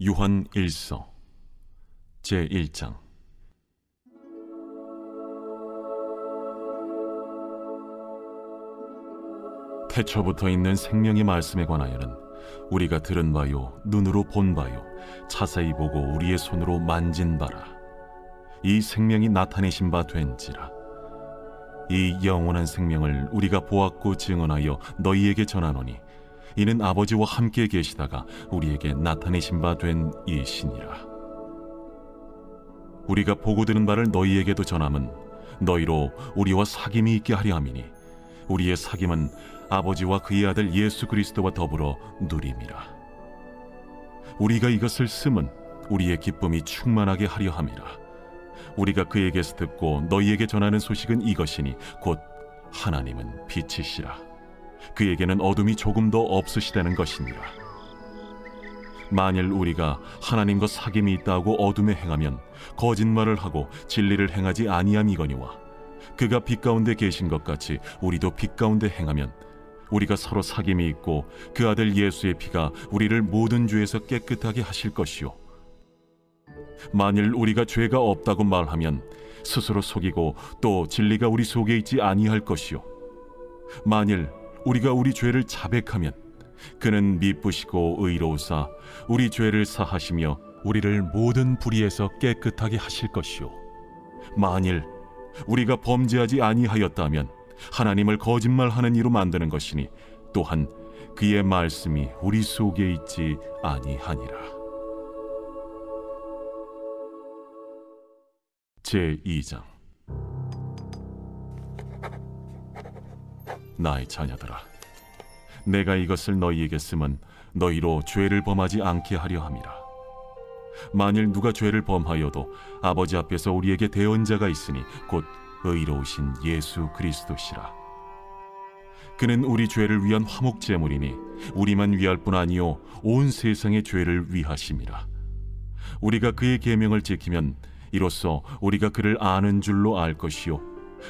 요한 1서 제1장. 태초부터 있는 생명의 말씀에 관하여는 우리가 들은 바요 눈으로 본 바요 자세히 보고 우리의 손으로 만진 바라. 이 생명이 나타내신 바 된지라. 이 영원한 생명을 우리가 보았고 증언하여 너희에게 전하노니 이는 아버지와 함께 계시다가 우리에게 나타내신 바 된 이시니라. 우리가 보고 들은 바를 너희에게도 전함은 너희로 우리와 사귐이 있게 하려 함이니 우리의 사귐은 아버지와 그의 아들 예수 그리스도와 더불어 누림이라. 우리가 이것을 쓰면 우리의 기쁨이 충만하게 하려 함이라. 우리가 그에게서 듣고 너희에게 전하는 소식은 이것이니 곧 하나님은 빛이시라. 그에게는 어둠이 조금도 없으시다는 것이니라. 만일 우리가 하나님과 사귐이 있다고 어둠에 행하면 거짓말을 하고 진리를 행하지 아니함이거니와 그가 빛 가운데 계신 것 같이 우리도 빛 가운데 행하면 우리가 서로 사귐이 있고 그 아들 예수의 피가 우리를 모든 죄에서 깨끗하게 하실 것이요, 만일 우리가 죄가 없다고 말하면 스스로 속이고 또 진리가 우리 속에 있지 아니할 것이요, 만일 우리가 우리 죄를 자백하면 그는 미쁘시고 의로우사 우리 죄를 사하시며 우리를 모든 불의에서 깨끗하게 하실 것이요, 만일 우리가 범죄하지 아니하였다면 하나님을 거짓말하는 이로 만드는 것이니 또한 그의 말씀이 우리 속에 있지 아니하니라. 제2장. 나의 자녀들아, 내가 이것을 너희에게 쓰면 너희로 죄를 범하지 않게 하려 함이라. 만일 누가 죄를 범하여도 아버지 앞에서 우리에게 대언자가 있으니 곧 의로우신 예수 그리스도시라. 그는 우리 죄를 위한 화목 제물이니 우리만 위할 뿐 아니요 온 세상의 죄를 위하심이라. 우리가 그의 계명을 지키면 이로써 우리가 그를 아는 줄로 알 것이요,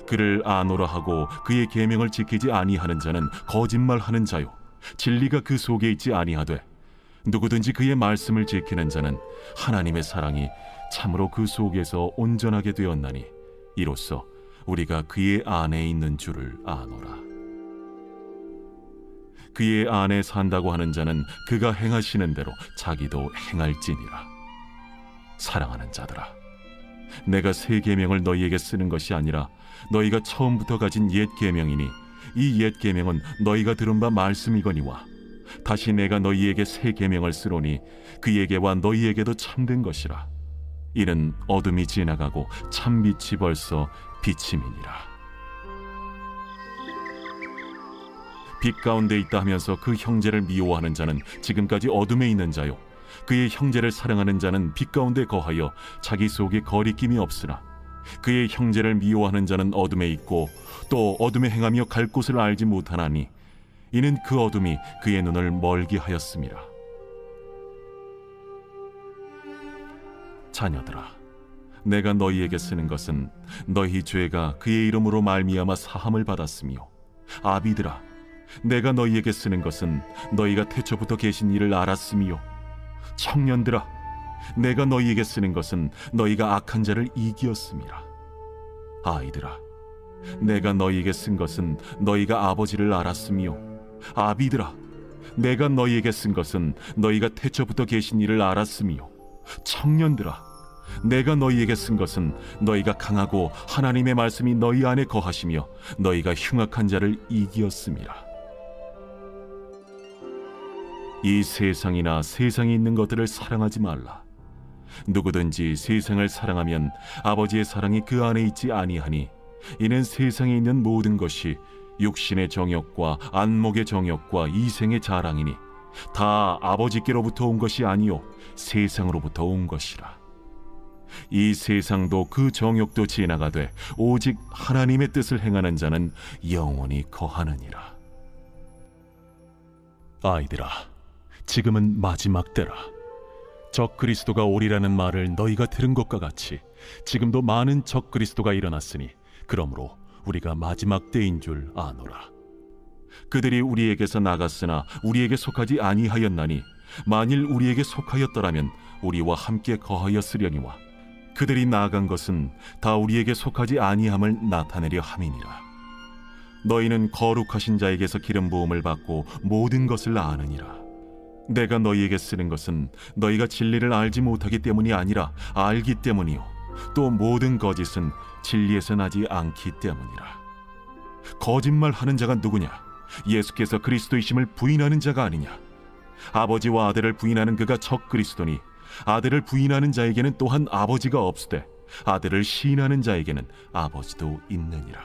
그를 아노라 하고 그의 계명을 지키지 아니하는 자는 거짓말하는 자요 진리가 그 속에 있지 아니하되 누구든지 그의 말씀을 지키는 자는 하나님의 사랑이 참으로 그 속에서 온전하게 되었나니 이로써 우리가 그의 안에 있는 줄을 아노라. 그의 안에 산다고 하는 자는 그가 행하시는 대로 자기도 행할지니라. 사랑하는 자들아, 내가 새 계명을 너희에게 쓰는 것이 아니라 너희가 처음부터 가진 옛 계명이니 이 옛 계명은 너희가 들은 바 말씀이거니와 다시 내가 너희에게 새 계명을 쓰노니 그에게와 너희에게도 참된 것이라. 이는 어둠이 지나가고 참빛이 벌써 비침이니라. 빛 가운데 있다 하면서 그 형제를 미워하는 자는 지금까지 어둠에 있는 자요, 그의 형제를 사랑하는 자는 빛 가운데 거하여 자기 속에 거리낌이 없으나 그의 형제를 미워하는 자는 어둠에 있고 또 어둠에 행하며 갈 곳을 알지 못하나니 이는 그 어둠이 그의 눈을 멀게 하였음이라. 자녀들아, 내가 너희에게 쓰는 것은 너희 죄가 그의 이름으로 말미암아 사함을 받았으며, 아비들아, 내가 너희에게 쓰는 것은 너희가 태초부터 계신 이를 알았으며, 청년들아, 내가 너희에게 쓰는 것은 너희가 악한 자를 이기었음이라. 아이들아, 내가 너희에게 쓴 것은 너희가 아버지를 알았으며, 아비들아, 내가 너희에게 쓴 것은 너희가 태초부터 계신 이를 알았으며, 청년들아, 내가 너희에게 쓴 것은 너희가 강하고 하나님의 말씀이 너희 안에 거하시며 너희가 흉악한 자를 이기었음이라. 이 세상이나 세상에 있는 것들을 사랑하지 말라. 누구든지 세상을 사랑하면 아버지의 사랑이 그 안에 있지 아니하니 이는 세상에 있는 모든 것이 육신의 정욕과 안목의 정욕과 이생의 자랑이니 다 아버지께로부터 온 것이 아니요 세상으로부터 온 것이라. 이 세상도 그 정욕도 지나가되 오직 하나님의 뜻을 행하는 자는 영원히 거하느니라. 아이들아, 지금은 마지막 때라. 적 그리스도가 오리라는 말을 너희가 들은 것과 같이 지금도 많은 적 그리스도가 일어났으니 그러므로 우리가 마지막 때인 줄 아노라. 그들이 우리에게서 나갔으나 우리에게 속하지 아니하였나니 만일 우리에게 속하였더라면 우리와 함께 거하였으려니와 그들이 나아간 것은 다 우리에게 속하지 아니함을 나타내려 함이니라. 너희는 거룩하신 자에게서 기름 부음을 받고 모든 것을 아느니라. 내가 너희에게 쓰는 것은 너희가 진리를 알지 못하기 때문이 아니라 알기 때문이요 또 모든 거짓은 진리에서 나지 않기 때문이라. 거짓말하는 자가 누구냐? 예수께서 그리스도이심을 부인하는 자가 아니냐? 아버지와 아들을 부인하는 그가 적 그리스도니 아들을 부인하는 자에게는 또한 아버지가 없으되 아들을 시인하는 자에게는 아버지도 있느니라.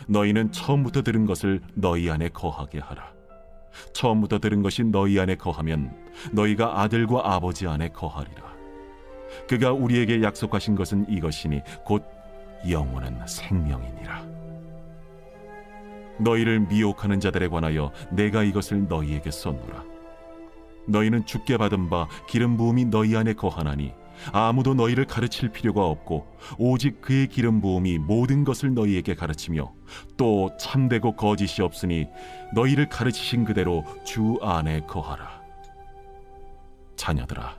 너희는 처음부터 들은 것을 너희 안에 거하게 하라. 처음부터 들은 것이 너희 안에 거하면 너희가 아들과 아버지 안에 거하리라. 그가 우리에게 약속하신 것은 이것이니 곧 영원한 생명이니라. 너희를 미혹하는 자들에 관하여 내가 이것을 너희에게 썼노라. 너희는 주께 받은 바 기름 부음이 너희 안에 거하나니 아무도 너희를 가르칠 필요가 없고 오직 그의 기름 부음이 모든 것을 너희에게 가르치며 또 참되고 거짓이 없으니 너희를 가르치신 그대로 주 안에 거하라. 자녀들아,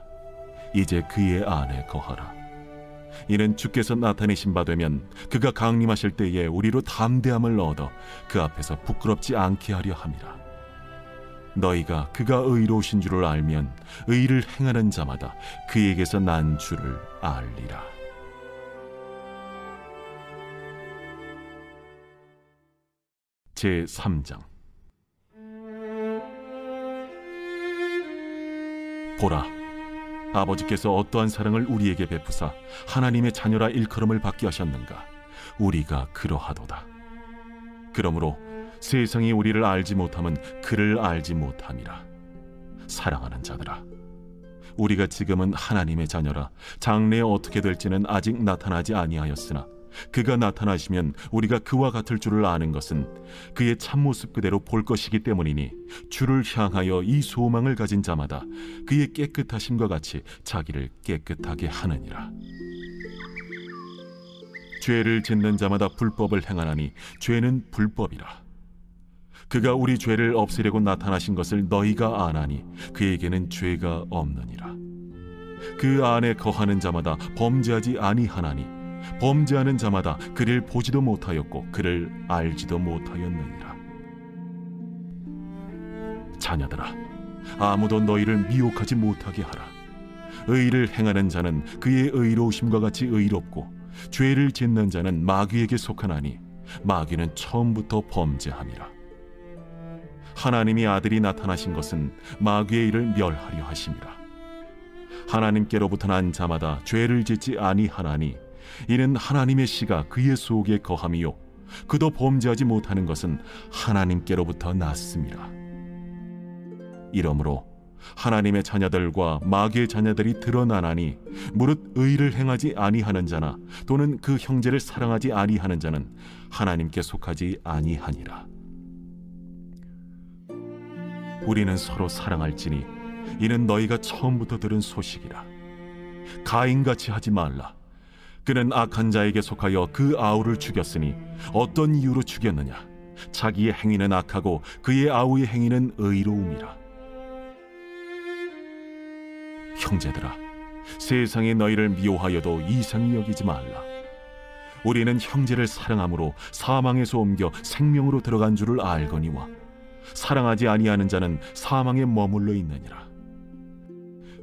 이제 그의 안에 거하라. 이는 주께서 나타내신 바 되면 그가 강림하실 때에 우리로 담대함을 얻어 그 앞에서 부끄럽지 않게 하려 함이라. 너희가 그가 의로우신 줄을 알면 의를 행하는 자마다 그에게서 난 줄을 알리라. 제3장. 보라, 아버지께서 어떠한 사랑을 우리에게 베푸사 하나님의 자녀라 일컬음을 받게 하셨는가? 우리가 그러하도다. 그러므로 세상이 우리를 알지 못함은 그를 알지 못함이라. 사랑하는 자들아, 우리가 지금은 하나님의 자녀라 장래에 어떻게 될지는 아직 나타나지 아니하였으나 그가 나타나시면 우리가 그와 같을 줄을 아는 것은 그의 참모습 그대로 볼 것이기 때문이니 주를 향하여 이 소망을 가진 자마다 그의 깨끗하심과 같이 자기를 깨끗하게 하느니라. 죄를 짓는 자마다 불법을 행하나니 죄는 불법이라. 그가 우리 죄를 없애려고 나타나신 것을 너희가 아나니 그에게는 죄가 없느니라. 그 안에 거하는 자마다 범죄하지 아니하나니 범죄하는 자마다 그를 보지도 못하였고 그를 알지도 못하였느니라. 자녀들아, 아무도 너희를 미혹하지 못하게 하라. 의를 행하는 자는 그의 의로우심과 같이 의롭고 죄를 짓는 자는 마귀에게 속하나니 마귀는 처음부터 범죄함이라. 하나님이 아들이 나타나신 것은 마귀의 일을 멸하려 하심이라. 하나님께로부터 난 자마다 죄를 짓지 아니하나니 이는 하나님의 씨가 그의 속에 거함이요 그도 범죄하지 못하는 것은 하나님께로부터 났음이라. 이러므로 하나님의 자녀들과 마귀의 자녀들이 드러나나니 무릇 의를 행하지 아니하는 자나 또는 그 형제를 사랑하지 아니하는 자는 하나님께 속하지 아니하니라. 우리는 서로 사랑할지니 이는 너희가 처음부터 들은 소식이라. 가인같이 하지 말라. 그는 악한 자에게 속하여 그 아우를 죽였으니 어떤 이유로 죽였느냐? 자기의 행위는 악하고 그의 아우의 행위는 의로움이라. 형제들아, 세상이 너희를 미워하여도 이상히 여기지 말라. 우리는 형제를 사랑함으로 사망에서 옮겨 생명으로 들어간 줄을 알거니와 사랑하지 아니하는 자는 사망에 머물러 있느니라.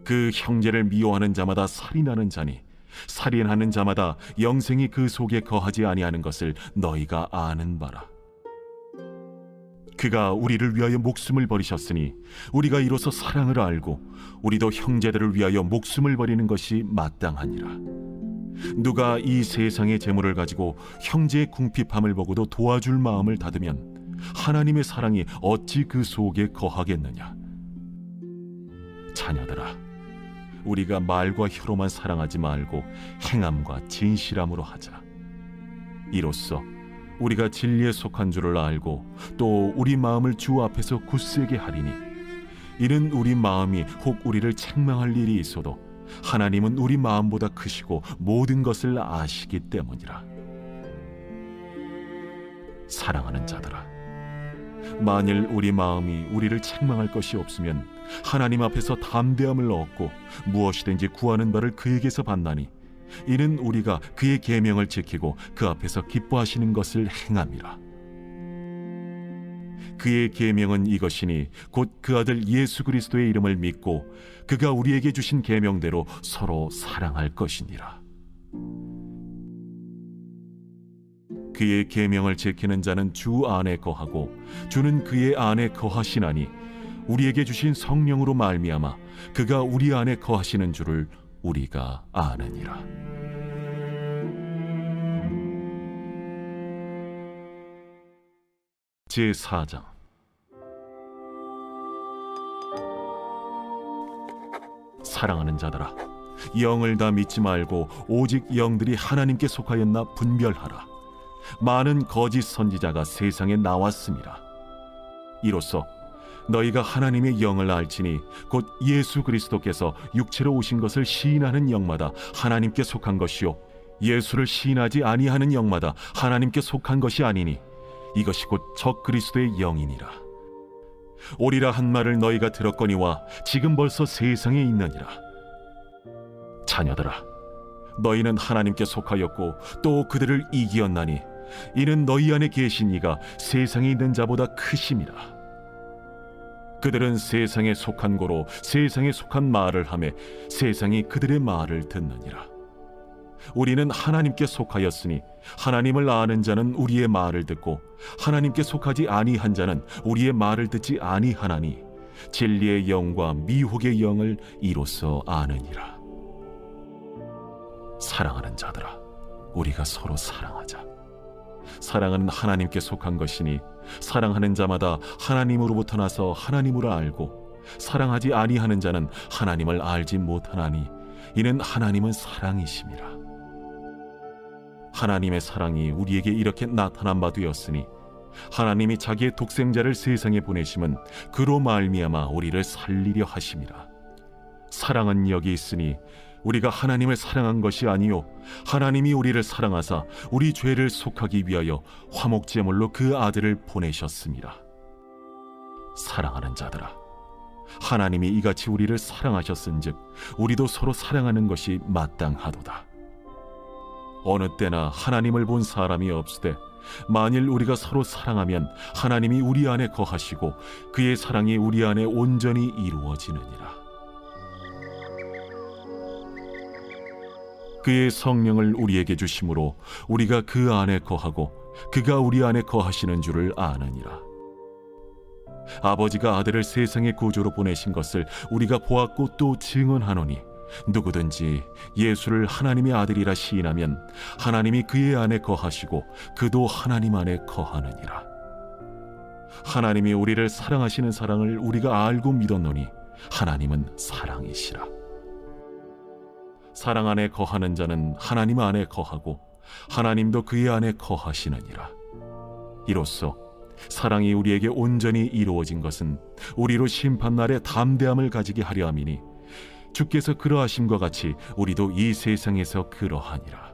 그 형제를 미워하는 자마다 살인하는 자니 살인하는 자마다 영생이 그 속에 거하지 아니하는 것을 너희가 아는 바라. 그가 우리를 위하여 목숨을 버리셨으니 우리가 이로써 사랑을 알고 우리도 형제들을 위하여 목숨을 버리는 것이 마땅하니라. 누가 이 세상의 재물을 가지고 형제의 궁핍함을 보고도 도와줄 마음을 닫으면 하나님의 사랑이 어찌 그 속에 거하겠느냐? 자녀들아, 우리가 말과 혀로만 사랑하지 말고 행함과 진실함으로 하자. 이로써 우리가 진리에 속한 줄을 알고 또 우리 마음을 주 앞에서 굳세게 하리니 이는 우리 마음이 혹 우리를 책망할 일이 있어도 하나님은 우리 마음보다 크시고 모든 것을 아시기 때문이라. 사랑하는 자들아, 만일 우리 마음이 우리를 책망할 것이 없으면 하나님 앞에서 담대함을 얻고 무엇이든지 구하는 바를 그에게서 받나니 이는 우리가 그의 계명을 지키고 그 앞에서 기뻐하시는 것을 행함이라. 그의 계명은 이것이니 곧 그 아들 예수 그리스도의 이름을 믿고 그가 우리에게 주신 계명대로 서로 사랑할 것이니라. 그의 계명을 지키는 자는 주 안에 거하고 주는 그의 안에 거하시나니 우리에게 주신 성령으로 말미암아 그가 우리 안에 거하시는 줄을 우리가 아느니라. 제4장. 사랑하는 자들아, 영을 다 믿지 말고 오직 영들이 하나님께 속하였나 분별하라. 많은 거짓 선지자가 세상에 나왔습니다. 이로써 너희가 하나님의 영을 알지니 곧 예수 그리스도께서 육체로 오신 것을 시인하는 영마다 하나님께 속한 것이요 예수를 시인하지 아니하는 영마다 하나님께 속한 것이 아니니 이것이 곧 적 그리스도의 영이니라. 오리라 한 말을 너희가 들었거니와 지금 벌써 세상에 있느니라. 자녀들아, 너희는 하나님께 속하였고 또 그들을 이기었나니 이는 너희 안에 계신 이가 세상에 있는 자보다 크심이라. 그들은 세상에 속한 고로 세상에 속한 말을 하며 세상이 그들의 말을 듣느니라. 우리는 하나님께 속하였으니 하나님을 아는 자는 우리의 말을 듣고 하나님께 속하지 아니한 자는 우리의 말을 듣지 아니하나니 진리의 영과 미혹의 영을 이로써 아느니라. 사랑하는 자들아, 우리가 서로 사랑하자. 사랑은 하나님께 속한 것이니 사랑하는 자마다 하나님으로부터 나서 하나님으로 알고 사랑하지 아니하는 자는 하나님을 알지 못하나니 이는 하나님은 사랑이심이라. 하나님의 사랑이 우리에게 이렇게 나타난 바 되었으니 하나님이 자기의 독생자를 세상에 보내심은 그로 말미암아 우리를 살리려 하심이라. 사랑은 여기 있으니 우리가 하나님을 사랑한 것이 아니요 하나님이 우리를 사랑하사 우리 죄를 속하기 위하여 화목제물로 그 아들을 보내셨습니다. 사랑하는 자들아, 하나님이 이같이 우리를 사랑하셨은즉 우리도 서로 사랑하는 것이 마땅하도다. 어느 때나 하나님을 본 사람이 없으되 만일 우리가 서로 사랑하면 하나님이 우리 안에 거하시고 그의 사랑이 우리 안에 온전히 이루어지느니라. 그의 성령을 우리에게 주심으로 우리가 그 안에 거하고 그가 우리 안에 거하시는 줄을 아느니라. 아버지가 아들을 세상의 구주로 보내신 것을 우리가 보았고 또 증언하노니 누구든지 예수를 하나님의 아들이라 시인하면 하나님이 그의 안에 거하시고 그도 하나님 안에 거하느니라. 하나님이 우리를 사랑하시는 사랑을 우리가 알고 믿었노니 하나님은 사랑이시라. 사랑 안에 거하는 자는 하나님 안에 거하고 하나님도 그의 안에 거하시느니라. 이로써 사랑이 우리에게 온전히 이루어진 것은 우리로 심판날에 담대함을 가지게 하려 함이니 주께서 그러하심과 같이 우리도 이 세상에서 그러하니라.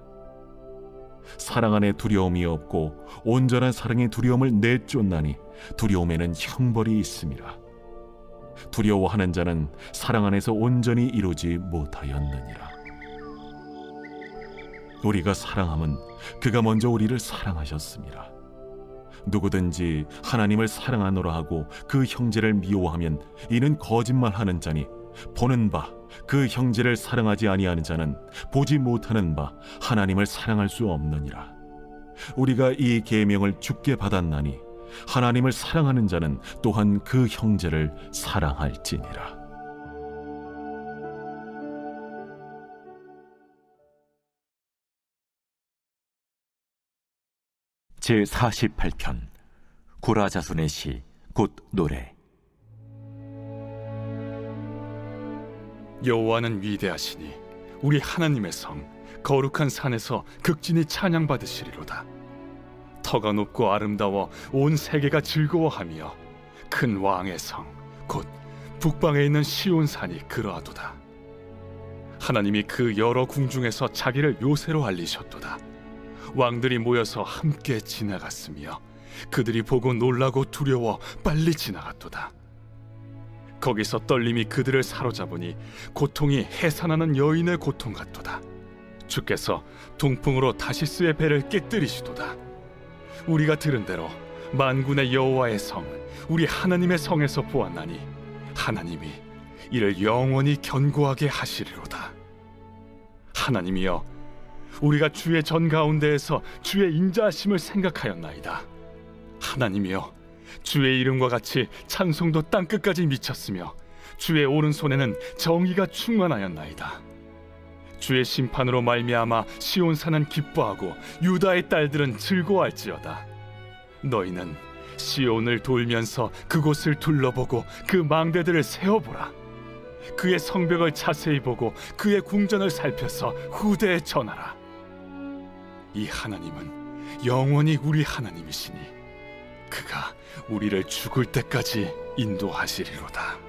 사랑 안에 두려움이 없고 온전한 사랑의 두려움을 내쫓나니 두려움에는 형벌이 있음이라. 두려워하는 자는 사랑 안에서 온전히 이루지 못하였느니라. 우리가 사랑함은 그가 먼저 우리를 사랑하셨습니다. 누구든지 하나님을 사랑하노라 하고 그 형제를 미워하면 이는 거짓말하는 자니 보는 바 그 형제를 사랑하지 아니하는 자는 보지 못하는 바 하나님을 사랑할 수 없느니라. 우리가 이 계명을 주께 받았나니 하나님을 사랑하는 자는 또한 그 형제를 사랑할지니라. 제48편 고라 자손의 시 곧 노래. 여호와는 위대하시니 우리 하나님의 성 거룩한 산에서 극진히 찬양받으시리로다. 터가 높고 아름다워 온 세계가 즐거워하며 큰 왕의 성 곧 북방에 있는 시온산이 그러하도다. 하나님이 그 여러 궁중에서 자기를 요새로 알리셨도다. 왕들이 모여서 함께 지나갔으며 그들이 보고 놀라고 두려워 빨리 지나갔도다. 거기서 떨림이 그들을 사로잡으니 고통이 해산하는 여인의 고통 같도다. 주께서 동풍으로 다시스의 배를 깨뜨리시도다. 우리가 들은 대로 만군의 여호와의 성, 우리 하나님의 성에서 보았나니 하나님이 이를 영원히 견고하게 하시리로다. 하나님이여, 우리가 주의 전 가운데에서 주의 인자하심을 생각하였나이다. 하나님이여, 주의 이름과 같이 찬송도 땅끝까지 미쳤으며 주의 오른손에는 정의가 충만하였나이다. 주의 심판으로 말미암아 시온산은 기뻐하고 유다의 딸들은 즐거워할지어다. 너희는 시온을 돌면서 그곳을 둘러보고 그 망대들을 세어보라. 그의 성벽을 자세히 보고 그의 궁전을 살펴서 후대에 전하라. 이 하나님은 영원히 우리 하나님이시니 그가 우리를 죽을 때까지 인도하시리로다.